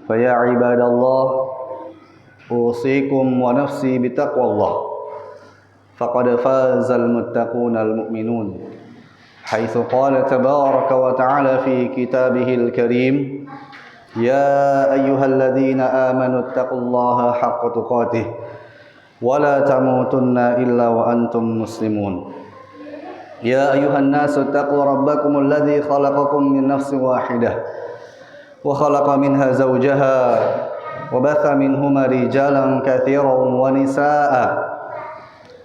فيا عباد الله أوصيكم ونفسي بتقوى الله فقد فاز المتقون المؤمنون حيث قال تبارك وتعالى في كتابه الكريم يا أيها الذين آمنوا اتقوا الله حق تقاته ولا تموتن إلا وأنتم مسلمون يا أيها الناس اتقوا ربكم الذي خلقكم من نفس واحدة وخلق منها زوجها وبث منهما رجالا كثيرا ونساء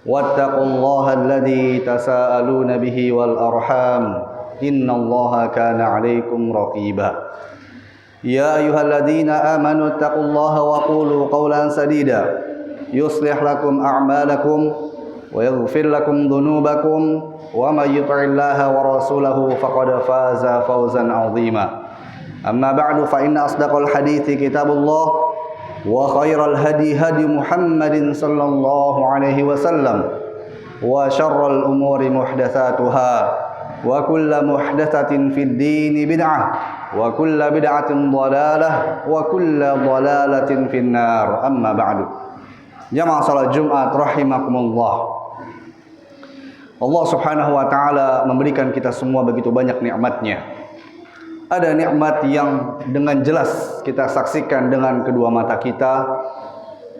واتقوا الله الذي تساءلون به والأرحام إن الله كان عليكم رقيبا يا أيها الذين آمنوا اتقوا الله وقولوا قولا سديدا يصلح لكم أعمالكم ويغفر لكم ذنوبكم ومن يطع الله ورسوله فقد فاز فوزا عظيما أما بعد فإن أصدق الحديث كتاب الله وخير الهدي هدي محمد صلى الله عليه وسلم وشر الأمور محدثاتها وكل محدثة في الدين بدعة وكل بدعة ضلالة وكل ضلالة في النار أما بعد Jamaah salat Jumat rahimakumullah. Allah Subhanahu wa taala memberikan kita semua begitu banyak nikmat-Nya. Ada nikmat yang dengan jelas kita saksikan dengan kedua mata kita.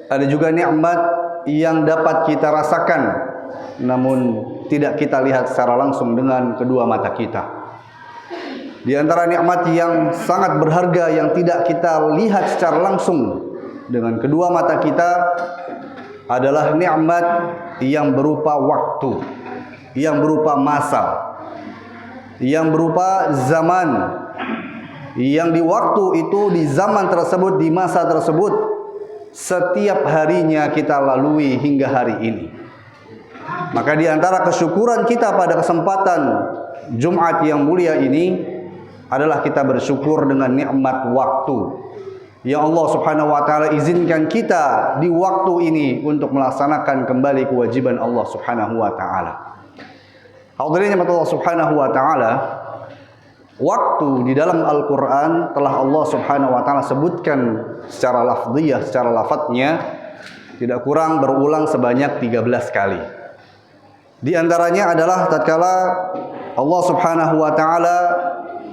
Ada juga nikmat yang dapat kita rasakan namun tidak kita lihat secara langsung dengan kedua mata kita. Di antara nikmat yang sangat berharga yang tidak kita lihat secara langsung dengan kedua mata kita adalah nikmat yang berupa waktu, yang berupa masa, yang berupa zaman, yang di waktu itu, di zaman tersebut, di masa tersebut, setiap harinya kita lalui hingga hari ini. Maka di antara kesyukuran kita pada kesempatan Jumat yang mulia ini adalah kita bersyukur dengan nikmat waktu yang Allah Subhanahu wa taala izinkan kita di waktu ini untuk melaksanakan kembali kewajiban Allah Subhanahu wa taala. Hadirin Allah Subhanahu wa taala, waktu di dalam Al-Qur'an telah Allah Subhanahu wa taala sebutkan secara lafziyah, secara lafadznya tidak kurang berulang sebanyak 13 kali. Di antaranya adalah tatkala Allah Subhanahu wa taala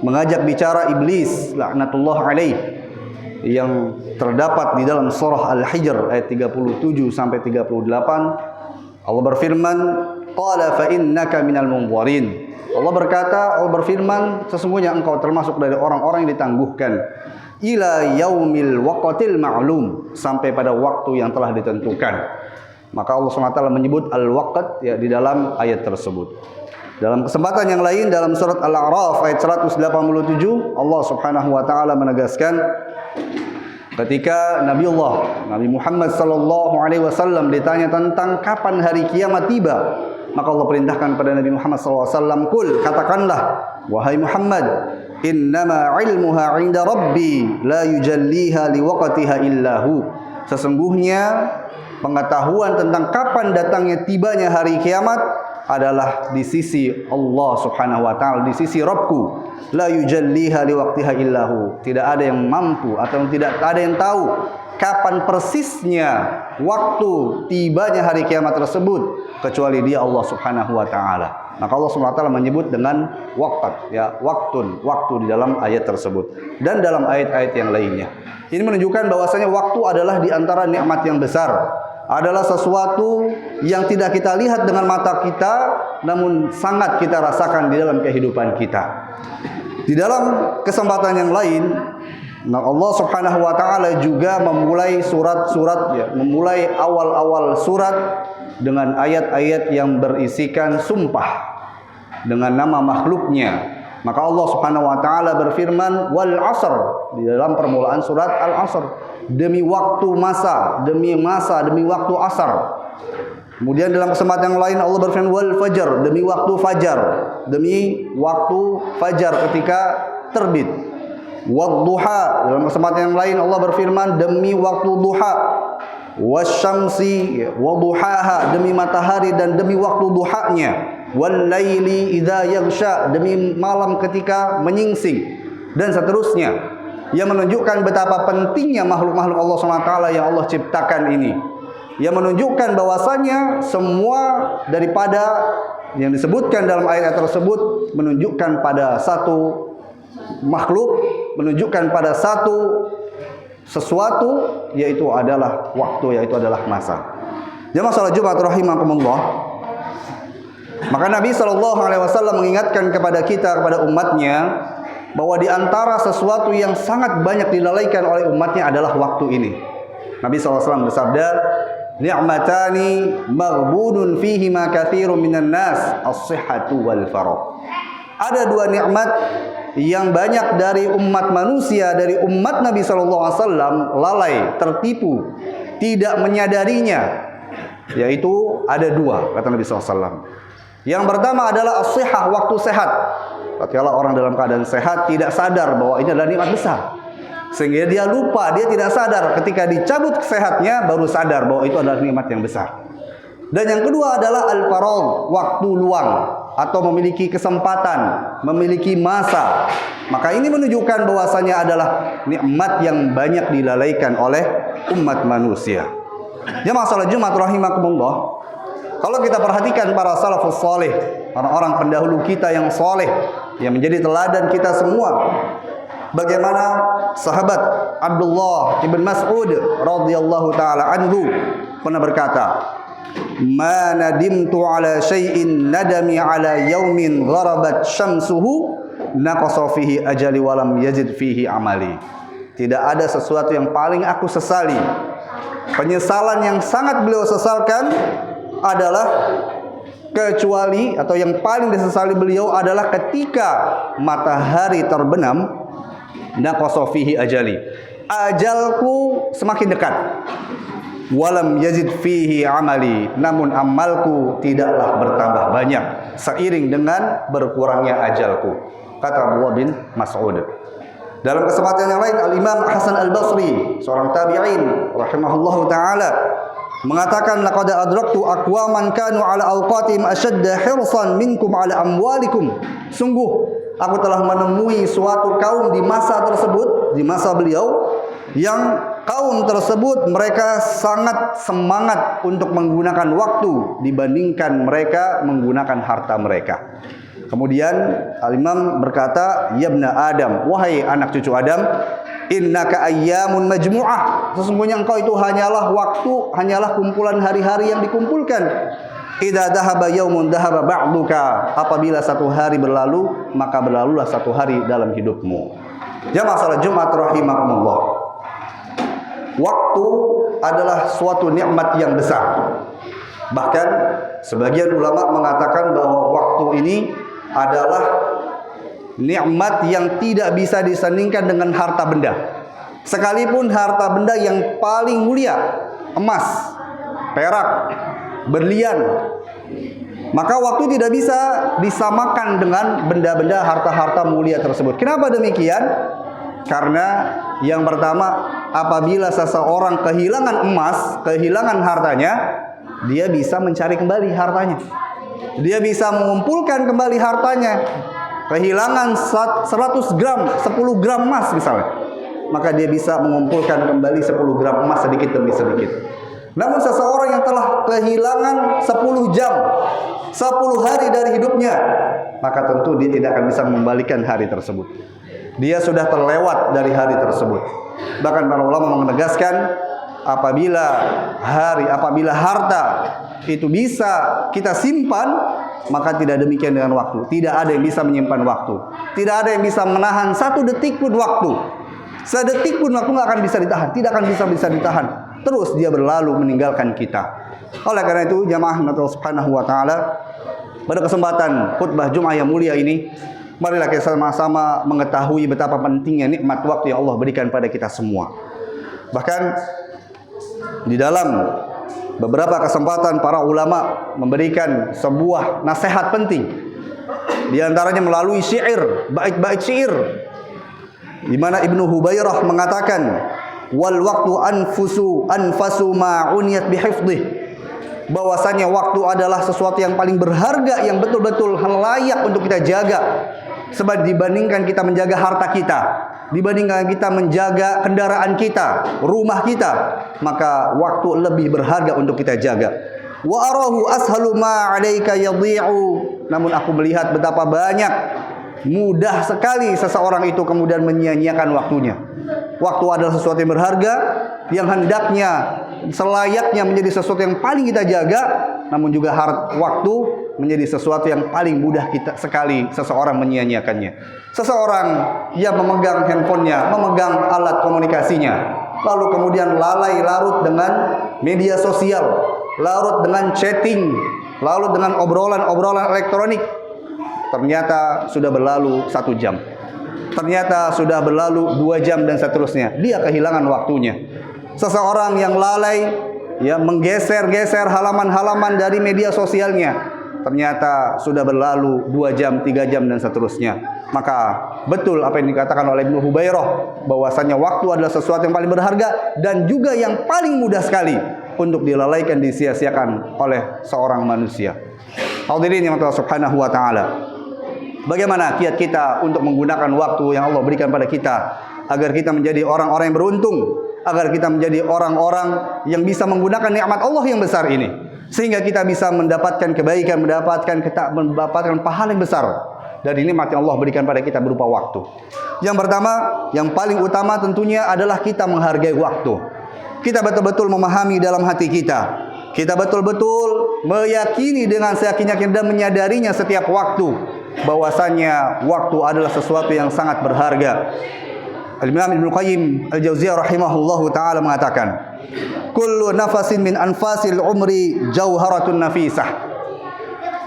mengajak bicara iblis laknatullah alaih yang terdapat di dalam surah Al-Hijr ayat 37 sampai 38. Allah berfirman, qala fa innaka minal munzirin. Allah berfirman, sesungguhnya engkau termasuk dari orang-orang yang ditangguhkan ila yaumil waqtil ma'lum, sampai pada waktu yang telah ditentukan. Maka Allah SWT menyebut al-waqt ya di dalam ayat tersebut. Dalam kesempatan yang lain dalam surat Al-A'raf ayat 187 Allah Subhanahu wa taala menegaskan ketika Nabi Muhammad sallallahu alaihi wasallam ditanya tentang kapan hari kiamat tiba, maka Allah perintahkan pada Nabi Muhammad sallallahu alaihi wasallam, "Qul," katakanlah wahai Muhammad, "Innama 'ilmuha 'inda Rabbi la yujalliha liwaqtiha illahu." Sesungguhnya pengetahuan tentang kapan datangnya tibanya hari kiamat adalah di sisi Allah Subhanahu wa taala, di sisi Rabbku. La yujalliha liwaqtiha illahu. Tidak ada yang mampu atau tidak ada yang tahu kapan persisnya waktu tibanya hari kiamat tersebut kecuali Dia, Allah Subhanahu wa taala. Maka Allah Subhanahu wa taala menyebut dengan waqt ya, waktu di dalam ayat tersebut dan dalam ayat-ayat yang lainnya. Ini menunjukkan bahwasanya waktu adalah di antara nikmat yang besar. Adalah sesuatu yang tidak kita lihat dengan mata kita, namun sangat kita rasakan di dalam kehidupan kita. Di dalam kesempatan yang lain, Allah Subhanahu wa taala juga memulai memulai awal-awal surat dengan ayat-ayat yang berisikan sumpah dengan nama makhluknya. Maka Allah Subhanahu wa taala berfirman, "Wal 'asr" di dalam permulaan surat Al-'Asr, demi waktu masa, demi waktu asar. Kemudian dalam kesempatan yang lain Allah berfirman, "Wal fajr", demi waktu fajar, ketika terbit. Wad duha, dalam kesempatan yang lain Allah berfirman demi waktu duha. Wasyamsi wa duhaha, demi matahari dan demi waktu duhanya. Wal laili idza yaghsha, demi malam ketika menyingsing, dan seterusnya. yang menunjukkan betapa pentingnya makhluk-makhluk Allah SWT yang Allah ciptakan ini, yang menunjukkan bahwasanya semua daripada yang disebutkan dalam ayat tersebut menunjukkan pada satu makhluk, menunjukkan pada satu sesuatu, yaitu adalah waktu, yaitu adalah masa. Jamaah salat Jumat rahimakumullah. Maka Nabi SAW mengingatkan kepada kita, kepada umatnya, bahwa di antara sesuatu yang sangat banyak dilalaikan oleh umatnya adalah waktu ini. Nabi SAW bersabda, ni'matani maghbunun fihima katsirun minan nas, as-sihhatu wal faragh. Ada dua nikmat yang banyak dari umat manusia, dari umat Nabi SAW lalai, tertipu, tidak menyadarinya. Yaitu ada dua, kata Nabi SAW. Yang pertama adalah as-sihhah, waktu sehat. Tatkala orang dalam keadaan sehat tidak sadar bahwa ini adalah nikmat besar, sehingga dia lupa, dia tidak sadar. Ketika dicabut sehatnya baru sadar bahwa itu adalah nikmat yang besar. Dan yang kedua adalah al-faragh, waktu luang atau memiliki kesempatan, memiliki masa. Maka ini menunjukkan bahwasanya adalah nikmat yang banyak dilalaikan oleh umat manusia. Jamaah salat Jumat rahimakumullah. Kalau kita perhatikan para salafus saleh, orang-orang pendahulu kita yang saleh, yang menjadi teladan kita semua, bagaimana sahabat Abdullah ibn Mas'ud radhiyallahu taala anhu pernah berkata, "Ma nadimtu ala syai'in nadami ala yaumin gharabat syamsuhu naqasa fihi ajali wa lam yazid fihi amali." Tidak ada sesuatu yang paling aku sesali. Penyesalan yang sangat beliau sesalkan adalah kecuali, atau yang paling disesali beliau adalah ketika matahari terbenam, naqasa fihi ajali, ajalku semakin dekat, walam yazid fihi amali, namun amalku tidaklah bertambah banyak seiring dengan berkurangnya ajalku, kata Abdullah bin Mas'ud. Dalam kesempatan yang lain, Al-Imam Hasan Al-Basri, seorang tabi'in rahimahullahu taala, mengatakan, laqad adraktu aqwaman kanu ala awqatihim ashadda hirsan minkum ala amwalikum. Sungguh aku telah menemui suatu kaum di masa tersebut, di masa beliau, yang kaum tersebut mereka sangat semangat untuk menggunakan waktu dibandingkan mereka menggunakan harta mereka. Kemudian Al-Imam berkata, ya ibna Adam, wahai anak cucu Adam, innaka ayyamun majmu'ah, sesungguhnya engkau itu hanyalah waktu, hanyalah kumpulan hari-hari yang dikumpulkan. Idza dhahaba yaumun dhahaba ba'duka, apabila satu hari berlalu maka berlalulah satu hari dalam hidupmu. Jamaah salat Jumat rahimakumullah. Waktu adalah suatu nikmat yang besar. Bahkan sebagian ulama mengatakan bahwa waktu ini adalah nikmat yang tidak bisa disandingkan dengan harta benda. Sekalipun harta benda yang paling mulia, emas, perak, berlian, maka waktu tidak bisa disamakan dengan benda-benda harta-harta mulia tersebut. Kenapa demikian? Karena yang pertama, apabila seseorang kehilangan emas, kehilangan hartanya, dia bisa mencari kembali hartanya. Dia bisa mengumpulkan kembali hartanya. Kehilangan 100 gram, 10 gram emas misalnya, maka dia bisa mengumpulkan kembali 10 gram emas sedikit demi sedikit. Namun seseorang yang telah kehilangan 10 jam, 10 hari dari hidupnya, maka tentu dia tidak akan bisa mengembalikan hari tersebut. Dia sudah terlewat dari hari tersebut. Bahkan para ulama menegaskan, apabila harta itu bisa kita simpan, maka tidak demikian dengan waktu. Tidak ada yang bisa menyimpan waktu. Tidak ada yang bisa menahan satu detik pun waktu. Sedetik pun waktu nggak akan bisa ditahan. Tidak akan bisa ditahan. Terus dia berlalu meninggalkan kita. Oleh karena itu, jamaah Allah Subhanahu wa taala, pada kesempatan khutbah Jumat yang mulia ini, marilah kita sama-sama mengetahui betapa pentingnya nikmat waktu yang Allah berikan pada kita semua. Bahkan di dalam beberapa kesempatan para ulama memberikan sebuah nasihat penting. Di antaranya melalui syair, bait-bait syair, di mana Ibnu Hubairah mengatakan, wal waktu anfasu ma uniyat bihifdih, bahwasanya waktu adalah sesuatu yang paling berharga, yang betul-betul layak untuk kita jaga, sebab dibandingkan kita menjaga harta kita. dibandingkan kita menjaga kendaraan kita, rumah kita, maka waktu lebih berharga untuk kita jaga. Wa arahu ashalu ma 'alaika yadhi'u. Namun aku melihat betapa banyak mudah sekali seseorang itu kemudian menyia-nyiakan waktunya. Waktu adalah sesuatu yang berharga, yang hendaknya selayaknya menjadi sesuatu yang paling kita jaga, namun juga waktu menjadi sesuatu yang paling mudah kita sekali seseorang menyia-nyiakannya. Seseorang yang memegang handphonenya, memegang alat komunikasinya, lalu kemudian lalai larut dengan media sosial, larut dengan chatting, larut dengan obrolan-obrolan elektronik. Ternyata sudah berlalu 1 jam. Ternyata sudah berlalu 2 jam dan seterusnya. Dia kehilangan waktunya. Seseorang yang lalai ya menggeser-geser halaman-halaman dari media sosialnya, ternyata sudah berlalu 2 jam, 3 jam dan seterusnya. Maka betul apa yang dikatakan oleh Ibnu Hubairah, bahwasanya waktu adalah sesuatu yang paling berharga dan juga yang paling mudah sekali untuk dilalaikan, disia-siakan oleh seorang manusia. Hadirin yang Allah Subhanahu wa taala. Bagaimana kiat kita untuk menggunakan waktu yang Allah berikan pada kita agar kita menjadi orang-orang yang beruntung, agar kita menjadi orang-orang yang bisa menggunakan nikmat Allah yang besar ini, sehingga kita bisa mendapatkan kebaikan, mendapatkan pahala yang besar dari nikmat yang Allah berikan pada kita berupa waktu. Yang pertama, yang paling utama tentunya adalah kita menghargai waktu. Kita betul-betul memahami dalam hati kita. Kita betul-betul meyakini dengan seyakin-yakin dan menyadarinya setiap waktu, bahwasanya waktu adalah sesuatu yang sangat berharga. Al-Imam Ibnu Qayyim Al-Jauziyah rahimahullahu taala mengatakan, "Kullu nafasin min anfasil umri jauharatun nafisah."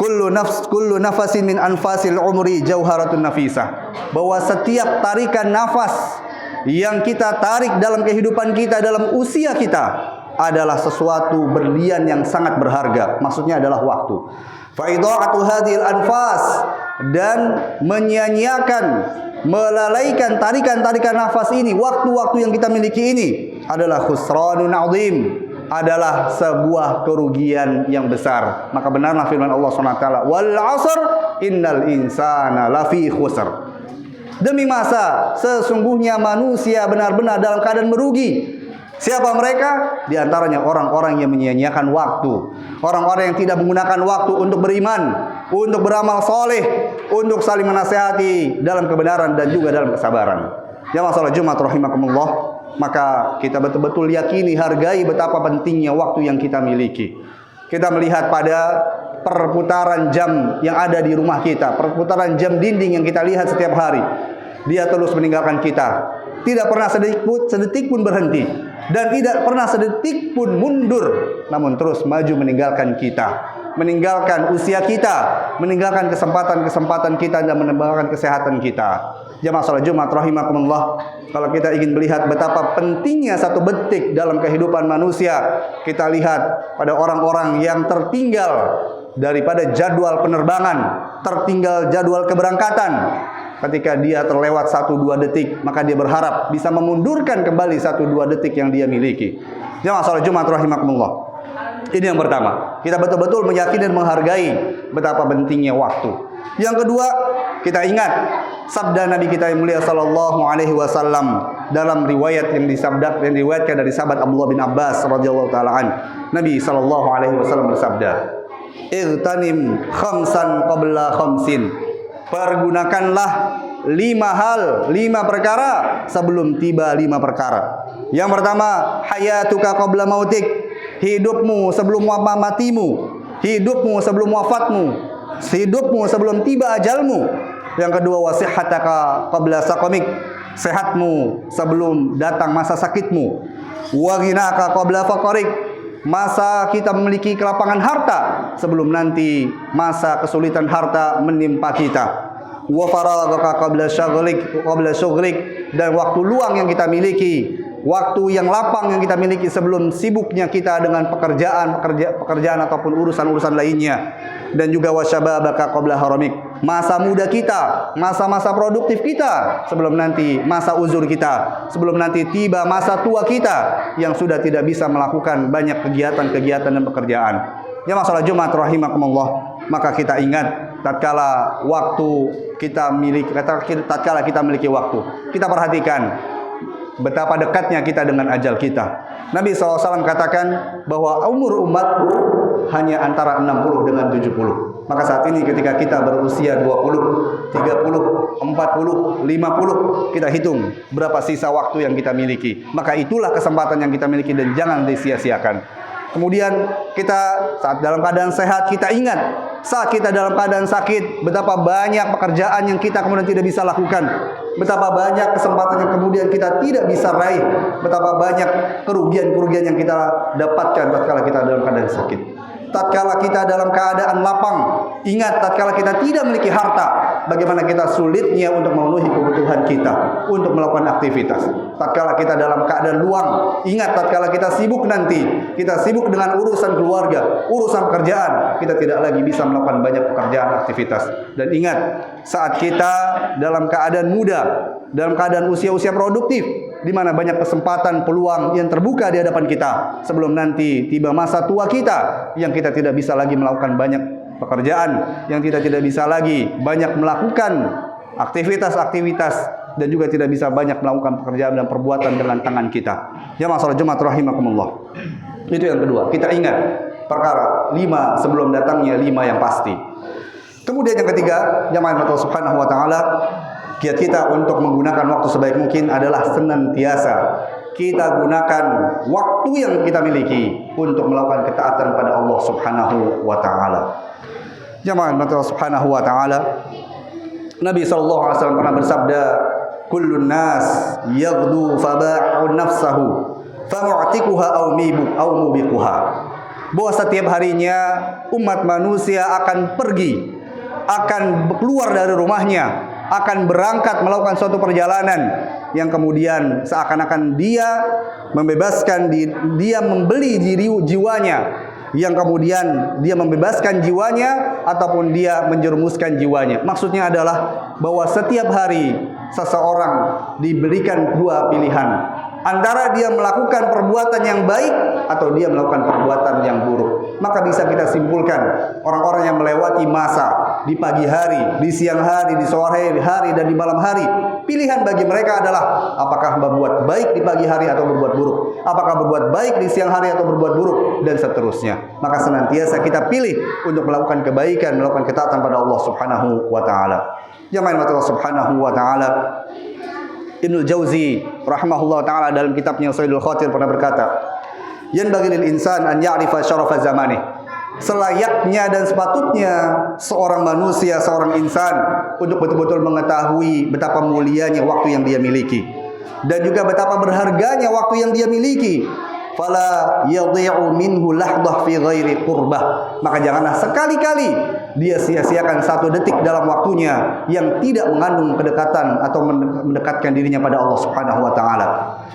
Kullu nafasin min anfasil umri jauharatun nafisah. Bahwa setiap tarikan nafas yang kita tarik dalam kehidupan kita, dalam usia kita, adalah sesuatu berlian yang sangat berharga. Maksudnya adalah waktu. Fa idha'atu hadhil anfas, dan menyia-nyiakan, melalaikan tarikan-tarikan nafas ini, waktu-waktu yang kita miliki ini adalah khusranun 'azim, adalah sebuah kerugian yang besar. Maka benarlah firman Allah SWT, wal 'asr innal insana lafi khusr. Demi masa, sesungguhnya manusia benar-benar dalam keadaan merugi. Siapa mereka? Di antaranya orang-orang yang menyia-nyiakan waktu. Orang-orang yang tidak menggunakan waktu untuk beriman, untuk beramal soleh, untuk saling menasihati dalam kebenaran dan juga dalam kesabaran. Jamaah salat Jumat rahimakumullah, maka kita betul-betul yakini, hargai betapa pentingnya waktu yang kita miliki. Kita melihat pada perputaran jam yang ada di rumah kita, perputaran jam dinding yang kita lihat setiap hari. Dia terus meninggalkan kita, tidak pernah sedetik pun berhenti, dan tidak pernah sedetik pun mundur, namun terus maju meninggalkan kita, meninggalkan usia kita, meninggalkan kesempatan-kesempatan kita, dan meninggalkan kesehatan kita. Jamaah salat Jumat rahimakumullah, kalau kita ingin melihat betapa pentingnya satu detik dalam kehidupan manusia, kita lihat pada orang-orang yang tertinggal daripada jadwal penerbangan, tertinggal jadwal keberangkatan. Ketika dia terlewat 1-2 detik, maka dia berharap bisa memundurkan kembali 1-2 detik yang dia miliki. Jamaah salat Jumat rahimakumullah. Ini yang pertama. Kita betul-betul meyakini dan menghargai betapa pentingnya waktu. Yang kedua, kita ingat sabda Nabi kita yang mulia sallallahu alaihi wasallam dalam riwayat yang diriwayatkan dari sahabat Abdullah bin Abbas radhiyallahu taala an. Nabi sallallahu alaihi wasallam bersabda, "Igtanim khamsan qabla khamsin." Pergunakanlah 5 perkara sebelum tiba 5 perkara. Yang pertama, hayatuka qabla mautik, hidupmu sebelum matimu, hidupmu sebelum wafatmu, hidupmu sebelum tiba ajalmu. Yang kedua, wasihhataka qabla saqamik, sehatmu sebelum datang masa sakitmu. Wa ghinaka qabla faqrik, masa kita memiliki kelapangan harta sebelum nanti masa kesulitan harta menimpa kita. Wa faraghaka qabla syughlik, dan waktu luang yang kita miliki, waktu yang lapang yang kita miliki sebelum sibuknya kita dengan pekerjaan ataupun urusan-urusan lainnya. Dan juga wasyababaka qabla haramik, masa muda kita, masa-masa produktif kita sebelum nanti masa uzur kita, sebelum nanti tiba masa tua kita yang sudah tidak bisa melakukan banyak kegiatan-kegiatan dan pekerjaan. Jamaah salat Jumat rahimakumullah, maka kita ingat tatkala waktu kita miliki, tatkala kita miliki waktu, kita perhatikan betapa dekatnya kita dengan ajal kita. Nabi SAW katakan bahwa umur umatku hanya antara 60 dengan 70. Maka saat ini ketika kita berusia 20, 30, 40, 50, kita hitung berapa sisa waktu yang kita miliki. Maka itulah kesempatan yang kita miliki dan jangan disia-siakan. Kemudian kita saat dalam keadaan sehat, kita ingat saat kita dalam keadaan sakit, betapa banyak pekerjaan yang kita kemudian tidak bisa lakukan, betapa banyak kesempatan yang kemudian kita tidak bisa raih, betapa banyak kerugian-kerugian yang kita dapatkan tatkala kita dalam keadaan sakit. Tatkala kita dalam keadaan lapang, ingat tatkala kita tidak memiliki harta, bagaimana kita sulitnya untuk memenuhi kebutuhan kita, untuk melakukan aktivitas. Tatkala kita dalam keadaan luang, ingat tatkala kita sibuk nanti, kita sibuk dengan urusan keluarga, urusan pekerjaan, kita tidak lagi bisa melakukan banyak pekerjaan aktivitas. Dan ingat, saat kita dalam keadaan muda, dalam keadaan usia-usia produktif, di mana banyak kesempatan, peluang yang terbuka di hadapan kita, sebelum nanti tiba masa tua kita, yang kita tidak bisa lagi melakukan banyak pekerjaan, yang kita tidak bisa lagi banyak melakukan aktivitas-aktivitas, dan juga tidak bisa banyak melakukan pekerjaan dan perbuatan dengan tangan kita. Ya masalah Jumat rahimakumullah. Itu yang kedua. Kita ingat perkara 5 sebelum datangnya 5 yang pasti. Kemudian yang ketiga, jamaah Allah Subhanahu wa taala, kiat kita untuk menggunakan waktu sebaik mungkin adalah senantiasa kita gunakan waktu yang kita miliki untuk melakukan ketaatan pada Allah Subhanahu wa taala. Jamaah Allah Subhanahu wa taala, Nabi sallallahu alaihi wasallam pernah bersabda, "Kullun nas yaghdu faba'u nafsahu famu'tikuha aw mubiquha." Bahwa setiap harinya umat manusia akan pergi, akan keluar dari rumahnya, akan berangkat melakukan suatu perjalanan yang kemudian seakan-akan dia membebaskan dia membeli jiwanya, yang kemudian dia membebaskan jiwanya ataupun dia menjerumuskan jiwanya. Maksudnya adalah bahwa setiap hari seseorang diberikan dua pilihan, antara dia melakukan perbuatan yang baik atau dia melakukan perbuatan yang buruk. Maka bisa kita simpulkan, orang-orang yang melewati masa di pagi hari, di siang hari, di sore hari, dan di malam hari, pilihan bagi mereka adalah apakah berbuat baik di pagi hari atau berbuat buruk, apakah berbuat baik di siang hari atau berbuat buruk, dan seterusnya. Maka senantiasa kita pilih untuk melakukan kebaikan, melakukan ketaatan pada Allah Subhanahu wa taala. Ya Allah Subhanahu wa taala, Ibnu Jauzi rahimahullah taala dalam kitabnya Sayyidul Khatir pernah berkata, "Yanbaghi lil insan an ya'rifa syarafa zamani." Selayaknya dan sepatutnya seorang manusia, seorang insan untuk betul-betul mengetahui betapa mulianya waktu yang dia miliki dan juga betapa berharganya waktu yang dia miliki. Fala yadhi'u minhu lahdah fi ghairi qurbah. Maka janganlah sekali-kali dia sia-siakan satu detik dalam waktunya yang tidak mengandung kedekatan atau mendekatkan dirinya pada Allah Subhanahu wa taala.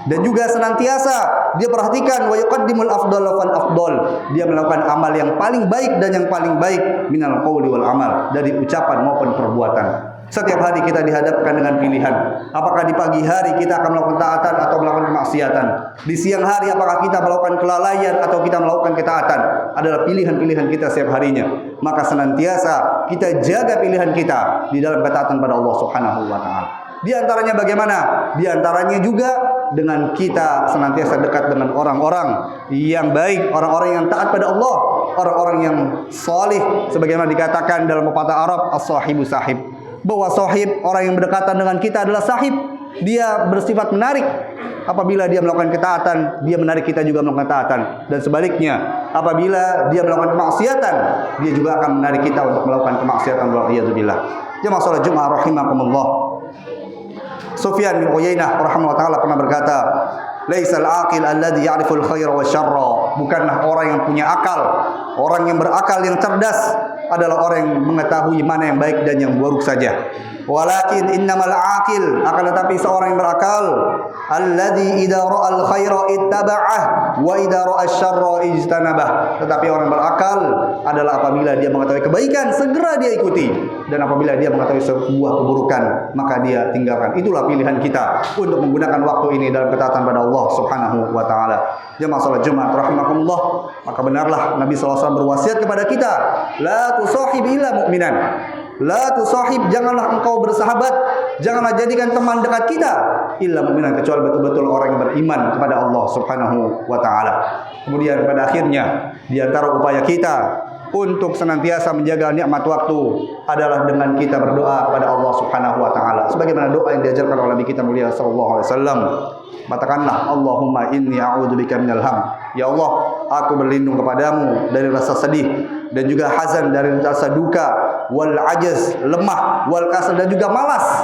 Dan juga senantiasa dia perhatikan wa yuqaddimul afdal fal afdal. Dia melakukan amal yang paling baik dan yang paling baik minal qauli wal amal, dari ucapan maupun perbuatan. Setiap hari kita dihadapkan dengan pilihan. Apakah di pagi hari kita akan melakukan taatan atau melakukan kemaksiatan? Di siang hari apakah kita melakukan kelalaian atau kita melakukan ketaatan? Adalah pilihan-pilihan kita setiap harinya. Maka senantiasa kita jaga pilihan kita di dalam ketaatan pada Allah Subhanahu wa taala. Di antaranya bagaimana? Di antaranya juga dengan kita senantiasa dekat dengan orang-orang yang baik, orang-orang yang taat pada Allah, orang-orang yang salih, sebagaimana dikatakan dalam pepatah Arab, as-sahibu sahib. Bahwa sahib, orang yang berdekatan dengan kita adalah sahib. Dia bersifat menarik. Apabila dia melakukan ketaatan, dia menarik kita juga melakukan ketaatan. Dan sebaliknya, apabila dia melakukan kemaksiatan, dia juga akan menarik kita untuk melakukan kemaksiatan. Waliyadzubillah. Jemaah salat Jumat rahimakumullah. Sufyan bin Uyainah rahimahullah taala pernah berkata, "Laisal aqil alladhi ya'riful khaira wa syarra." Bukanlah orang yang punya akal, orang yang berakal yang cerdas adalah orang yang mengetahui mana yang baik dan yang buruk saja. Walakin innamal aqil, akan tetapi seorang yang berakal, alladzi idza ra'al khaira ittaba'ah wa idza ra'a syarra ijtanabah. Tetapi orang berakal adalah apabila dia mengetahui kebaikan segera dia ikuti, dan apabila dia mengetahui sebuah keburukan maka dia tinggalkan. Itulah pilihan kita untuk menggunakan waktu ini dalam ketaatan pada Allah Subhanahu wa taala. Jemaah salat Jumat rahimakumullah, maka benarlah Nabi sallallahu alaihi wasallam berwasiat kepada kita, la tusahib illa mu'minan. La tusahib, janganlah engkau bersahabat, janganlah jadikan teman dekat kita illa mu'minan, kecuali betul-betul orang yang beriman kepada Allah Subhanahu wa taala. Kemudian pada akhirnya di antara upaya kita untuk senantiasa menjaga nikmat waktu adalah dengan kita berdoa kepada Allah Subhanahu wa taala sebagaimana doa yang diajarkan oleh Nabi kita mulia sallallahu alaihi wasallam. Katakanlah, Allahumma inni a'udzubika minal ham. Ya Allah, aku berlindung kepadamu dari rasa sedih dan juga hazan, dari rasa duka, wal ajaz, lemah, wal kasal, dan juga malas.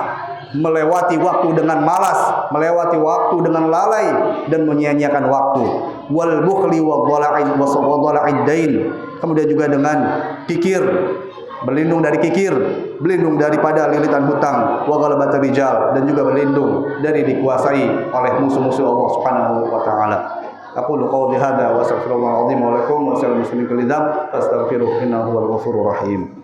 Melewati waktu dengan malas, melewati waktu dengan lalai dan menyia-nyiakan waktu. Wal bukhli wa dhala'id dain. Kemudian juga dengan kikir, berlindung dari kikir, berlindung daripada lilitan hutang, wa ghalabatir rijal, dan juga berlindung dari dikuasai oleh musuh-musuh Allah Subhanahu wa taala. Aqulu qawli hadza wa astaghfirullahal azim wa lakum wa sallallahu alaihi wa sallam fastaghfiruhu innahu huwal ghafurur rahim.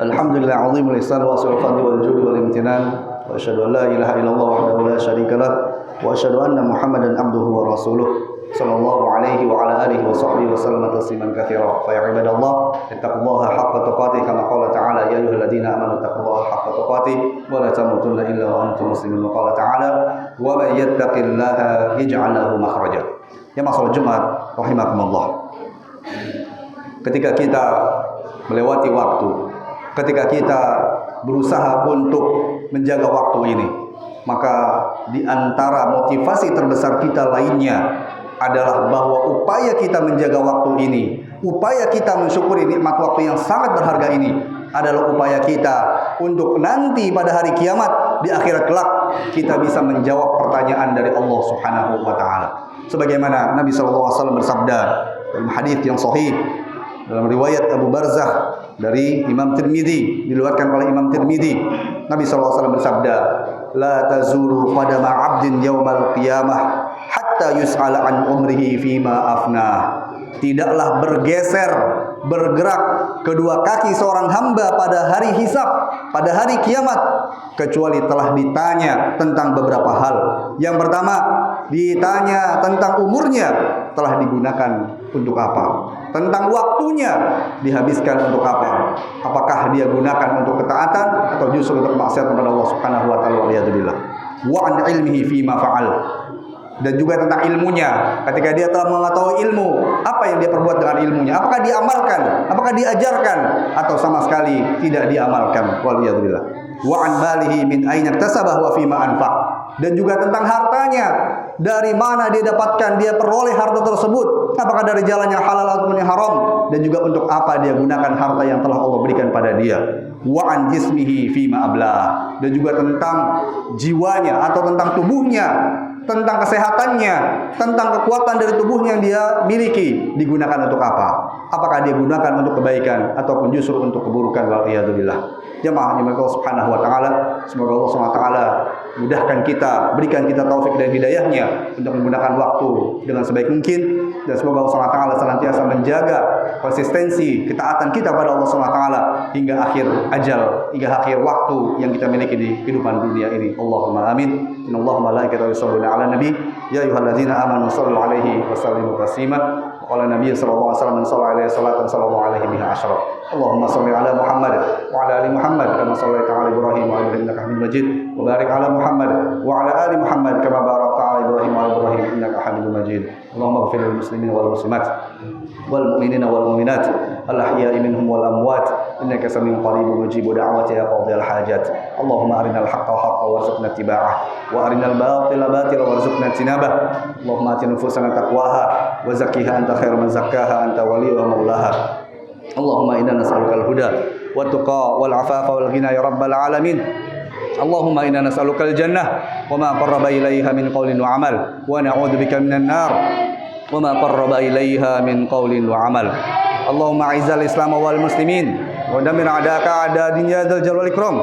Alhamdulillah azimul ihsan wa asrul fadli wal judi wal imtinan, wa asyhadu an la ilaha illallah wahdahu la syarika lah, wa asyhadu anna Muhammadan abduhu wa rasuluh sallallahu alaihi wa ala alihi wa sahbihi wa sallam tasliman katsira. Fa ya ibadallah, ittaqullaha haqqa tuqatih kama qala ta'ala ya ayyuhalladzina amanu taqullaha haqqa tuqatih wa la tamutunna illa wa antum muslimun. Wa qala ta'ala wa may yattaqillaha yaj'al lahu makhraja. Ya masalah Jumat rahimakumullah. Ketika kita melewati waktu, ketika kita berusaha untuk menjaga waktu ini, maka di antara motivasi terbesar kita lainnya adalah bahwa upaya kita menjaga waktu ini, upaya kita mensyukuri nikmat waktu yang sangat berharga ini adalah upaya kita untuk nanti pada hari kiamat di akhirat kelak kita bisa menjawab pertanyaan dari Allah Subhanahu wa taala. Sebagaimana Nabi sallallahu alaihi wasallam bersabda dalam hadis yang sahih dalam riwayat Abu Barzah dari Imam Tirmidzi, diriwayatkan oleh Imam Tirmidzi, Nabi sallallahu alaihi wasallam bersabda, la tazuru qadama 'abdin yaumal qiyamah hatta yus'ala an umrihi fima afnah. Tidaklah bergeser, bergerak kedua kaki seorang hamba pada hari hisab, pada hari kiamat, kecuali telah ditanya tentang beberapa hal. Yang pertama, ditanya tentang umurnya telah digunakan untuk apa, tentang waktunya dihabiskan untuk apa, apakah dia gunakan untuk ketaatan atau justru untuk maksiat kepada Allah Subhanahu wa taala, waliyadzubillah. Wa an ilmihi fima fa'al, dan juga tentang ilmunya, ketika dia telah mengetahui ilmu, apa yang dia perbuat dengan ilmunya, apakah diamalkan, apakah diajarkan, atau sama sekali tidak diamalkan, waliyadzubillah. Wa an malihi min aina iktasabah wa fima anfaq, dan juga tentang hartanya, dari mana dia dapatkan, dia peroleh harta tersebut, apakah dari jalan yang halal ataupun yang haram, dan juga untuk apa dia gunakan harta yang telah Allah berikan pada dia. Wa an jismihi fima ablah, dan juga tentang jiwanya atau tentang tubuhnya, tentang kesehatannya, tentang kekuatan dari tubuhnya yang dia miliki, digunakan untuk apa? Apakah dia gunakan untuk kebaikan ataupun justru untuk keburukan, waliyadzubillah. Jemaah yang Allah Subhanahu wa taala, semoga Allah Subhanahu wa taala mudahkan kita, berikan kita taufik dan hidayahnya untuk menggunakan waktu dengan sebaik mungkin, dan semoga Allah Subhanahu wa taala senantiasa menjaga konsistensi ketaatan kita pada Allah Subhanahu wa taala hingga akhir ajal, hingga akhir waktu yang kita miliki di kehidupan dunia ini. Allahumma amin. Innallaha malaikatahu yusholluna 'alan nabi ya ayyuhalladzina amanu shallu 'alaihi wa sallimu taslima. Qala Nabi sallallahu alaihi wasallam, man shalla alaihi salatan sallallahu alaihi biha asyra. Allahumma shalli ala Muhammad wa ala ali Muhammad kama shallaita ala Ibrahim wa ala ali innaka Hamidum Majid. Wa barik ala Muhammad wa ala ali Muhammad kama barakta ala Ibrahim wa ala Ibrahim innaka Hamidum Majid. Allahumma ighfir lil muslimin wal muslimat wal mu'minina wal mu'minat al ahya'i minhum wal amwat innaka samiun qaribun mujibu da'wati ya qadhiyal hajat. Allahumma arinal haqqa haqqan warzuqna ittiba'ah wa arinal batila batila warzuqna ijtinabah. Allahumma ati nufusana taqwaha wa zakkiha anta khairu man zakkaha anta waliyuha maulaha. Allahumma inna nas'aluka al-huda wat tuqa wal afafa wal ghina ya rabbal alamin. Allahumma inna nas'alukal jannah wa ma qarraba ilaiha min qaulin wa amal wa na'udzubika minan nar wa ma qarraba ilaiha min qaulin wa amal. Allahumma a'izzal Islam wal muslimin wa dammir a'da'aka a'da din ya dzal jalali wal ikram.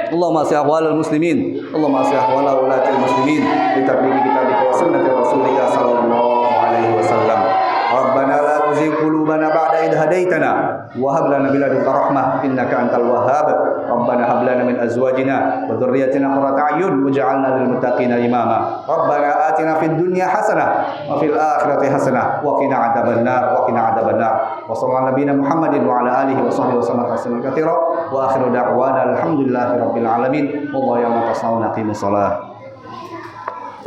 Allahumma aslih ahwalal muslimin, Allahumma aslih ahwala ulatil muslimin bi tabliği kitabika wa sunnati rasulika sallallahu alaihi wasallam. Rabbana la tuzigh qulubana ba'da idh hadaitana wa hab lana min ladunka rahmah innaka antal wahhab. Rabbana hab lana min azwajina wa dhurriyyatina qurrata a'yun waj'alna lil muttaqina imama. Rabbana atina fid dunya hasanah wa fil akhirati hasanah wa qina adzabannar wa qina adzabannar. Wa sallallahu nabiyana Muhammadin wa ala alihi wa sahbihi wasallam tasliman katsira wa akhiru da'wana alhamdulillahi rabbil alamin. Wallahu ya'lamu tasawwuna qimus shalah.